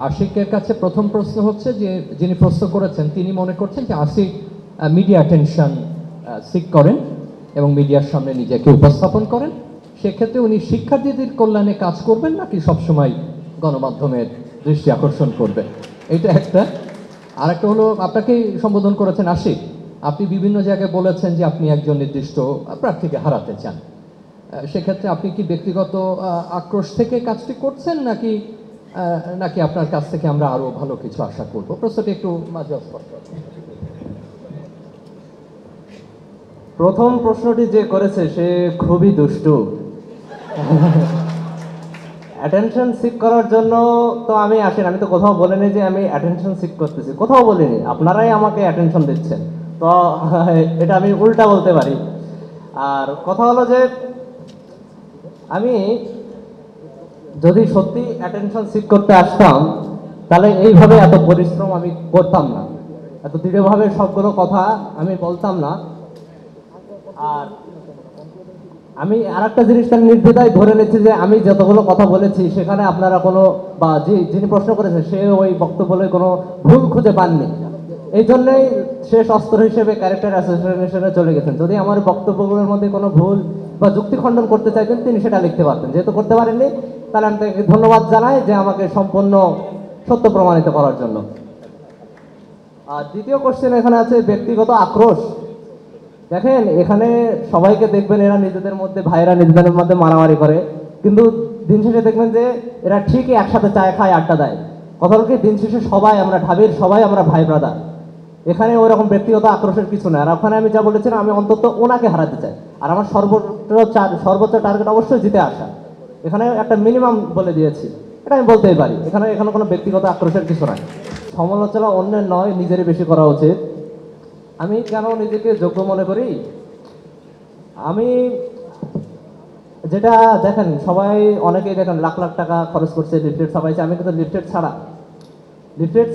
আশিকের কাছে প্রথম প্রশ্ন হচ্ছে যে যিনি প্রশ্ন করেছেন তিনি মনে করছেন যে আশিক মিডিয়া অ্যাটেনশন সিক করেন এবং মিডিয়ার সামনে নিজেকে উপস্থাপন করেন। সেক্ষেত্রে উনি শিক্ষার্থীদের কল্যাণে কাজ করবেন নাকি সবসময় গণমাধ্যমের দৃষ্টি আকর্ষণ করবেন, এটা একটা। আর একটা হলো, আপনাকেই সম্বোধন করেছেন আশিক, আপনি বিভিন্ন জায়গায় বলেছেন যে আপনি একজন নির্দিষ্ট প্রার্থীকে হারাতে চান। সেক্ষেত্রে আপনি কি ব্যক্তিগত আক্রোশ থেকে কাজটি করছেন নাকি নাকি আপনার কাছ থেকে আমরা আরো ভালো কিছু আশা করব? প্রশ্নটি একটু মাঝে স্পষ্ট। প্রথম প্রশ্নটি যে করেছে সে খুবই দুষ্টু। অ্যাটেনশন সিক করার জন্য তো আমি আসেন, আমি তো কোথাও বলিনি যে আমি অ্যাটেনশন সিক করতেছি, কোথাও বলিনি, আপনারাই আমাকে অ্যাটেনশন দিচ্ছেন। তো এটা আমি উল্টা বলতে পারি। আর কথা হলো যে আমি যদি সত্যি অ্যাটেনশন সিক করতে আসতাম তাহলে এইভাবে এত পরিশ্রম আমি করতাম না, এত দৃঢ়ভাবে সবগুলো কথা আমি বলতাম না। আর আমি আর একটা জিনিস তার নির্দ্বিধায় ধরে নিচ্ছি যে আমি যতগুলো কথা বলেছি সেখানে আপনারা কোনো, বা যিনি প্রশ্ন করেছেন সে ওই বক্তব্যে কোনো ভুল খুঁজে পাননি। এই জন্যই শেষ অস্ত্র হিসেবে ক্যারেক্টার অ্যাসোসিয়েশনে চলে গেছেন। যদি আমার বক্তব্যগুলোর মধ্যে কোনো ভুল বা যুক্তি খণ্ডন করতে চাইতেন তিনি সেটা লিখতে পারতেন, যেহেতু করতে পারেননি তাহলে আমি তাকে ধন্যবাদ জানাই যে আমাকে সম্পূর্ণ সত্য প্রমাণিত করার জন্য। আর দ্বিতীয় কোশ্চেন এখানে আছে ব্যক্তিগত আক্রোশ। দেখেন এখানে সবাইকে দেখবেন এরা নিজেদের মধ্যে, ভাইয়েরা নিজেদের মধ্যে মারামারি করে, কিন্তু দিন শেষে দেখবেন যে এরা ঠিকই একসাথে চায় খায়, আড্ডা দেয়। কথা হলো কি, দিন শেষে সবাই আমরা ঢাবির সবাই আমরা ভাই ব্রাদার। এখানে ওরকম ব্যক্তিগত আক্রোশের কিছু না। আর ওখানে আমি যা বলেছিলাম, আমি অন্তত ওনাকে হারাতে চাই, আর আমার সর্বোচ্চ টার্গেট অবশ্যই জিতে আসা। এখানে একটা মিনিমাম বলে দিয়েছি, এটা আমি বলতেই পারি। এখানে কোনো ব্যক্তিগত আক্রোশের কিছু নাই। সমালোচনা অন্যের নয়, নিজেরই বেশি করা উচিত। আমি কেন নিজেকে যোগ্য মনে করি? আমি যেটা দেখেন, সবাই অনেকেই দেখেন লাখ লাখ টাকা খরচ করছে, লিফলেট ছাপাইছে। আমি কিন্তু লিফলেট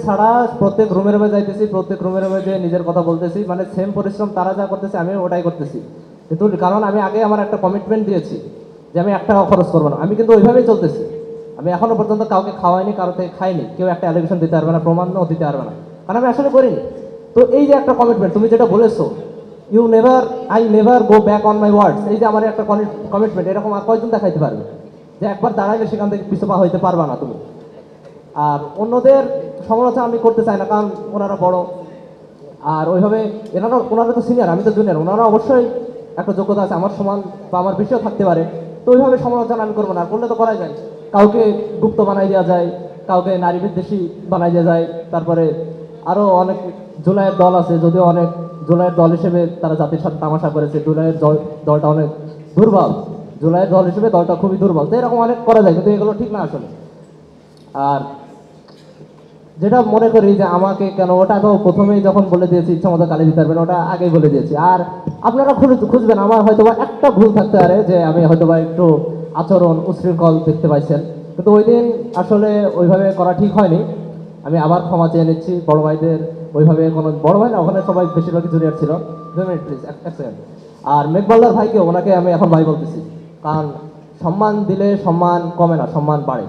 ছাড়া প্রত্যেক রুমের রুমে যাইতেছি, প্রত্যেক রুমের রুমে যে নিজের কথা বলতেছি, মানে সেম পরিশ্রম তারা যা করতেছে আমি ওটাই করতেছি। কিন্তু কারণ আমি আগে আমার একটা কমিটমেন্ট দিয়েছি যে আমি 1 টাকা খরচ করবো না। আমি কিন্তু ওইভাবেই চলতেছি। আমি এখনো পর্যন্ত কাউকে খাওয়াইনি, কারো থেকে খাইনি, কেউ একটা অ্যালিগেশন দিতে পারবে না, প্রমাণও দিতে পারবে না, কারণ আমি আসলে করিনি। তো এই যে একটা কমিটমেন্ট, তুমি যেটা বলেছো, I never go back on my words, এই যে আমার একটা কমিটমেন্ট, এরকম আর কয়জন দেখাইতে পারবে যে একবার দাঁড়াইলে সেখান থেকে পিছু পা হইতে পারবা না তুমি? আর অন্যদের সমালোচনা আমি করতে চাই না, কারণ ওনারা বড়, আর ওইভাবে ওনারা তো সিনিয়র, আমি তো জুনিয়র। ওনারা অবশ্যই একটা যোগ্যতা আছে, আমার সমান বা আমার বেশিও থাকতে পারে। তো ওইভাবে সমালোচনা আমি করবো না। আর করলে তো করাই যায়, কাউকে গুপ্ত বানাই দেওয়া যায়, কাউকে নারী বিদ্বেষী বানাই দেওয়া যায়। তারপরে আরও অনেক জুলাইয়ের দল আছে, যদিও অনেক জুলাইয়ের দল হিসেবে তারা জাতির সাথে তামাশা করেছে, জুলাইয়ের দলটা অনেক দুর্বল, জুলাইয়ের দল হিসেবে দলটা খুবই দুর্বল। তো এরকম অনেক করা যায়, কিন্তু এগুলো ঠিক না আসলে। আর যেটা মনে করি যে আমাকে কেন, ওটা তো প্রথমেই যখন বলে দিয়েছি ইচ্ছা মতো গালি দিতে পারবেন, ওটা আগেই বলে দিয়েছি। আর আপনারা খুঁজবেন আমার হয়তোবা একটা ভুল থাকতে পারে, যে আমি হয়তোবা একটু আচরণ উশৃঙ্খল দেখতে পাইছেন, কিন্তু ওই দিন আসলে ওইভাবে করা ঠিক হয়নি। আমি আবার ক্ষমা চেয়ে নিচ্ছি বড় ভাইদের। ওইভাবে কোনো বড় ভাই না, ওখানে সবাই বেশিরভাগই জুনিয়র ছিল। 2 মিনিট প্লিজ, এক সেকেন্ড। আর মেঘবাল্লার ভাইকে, ওনাকে আমি এখন ভাই বলতেছি, কারণ সম্মান দিলে সম্মান কমে না, সম্মান বাড়ে।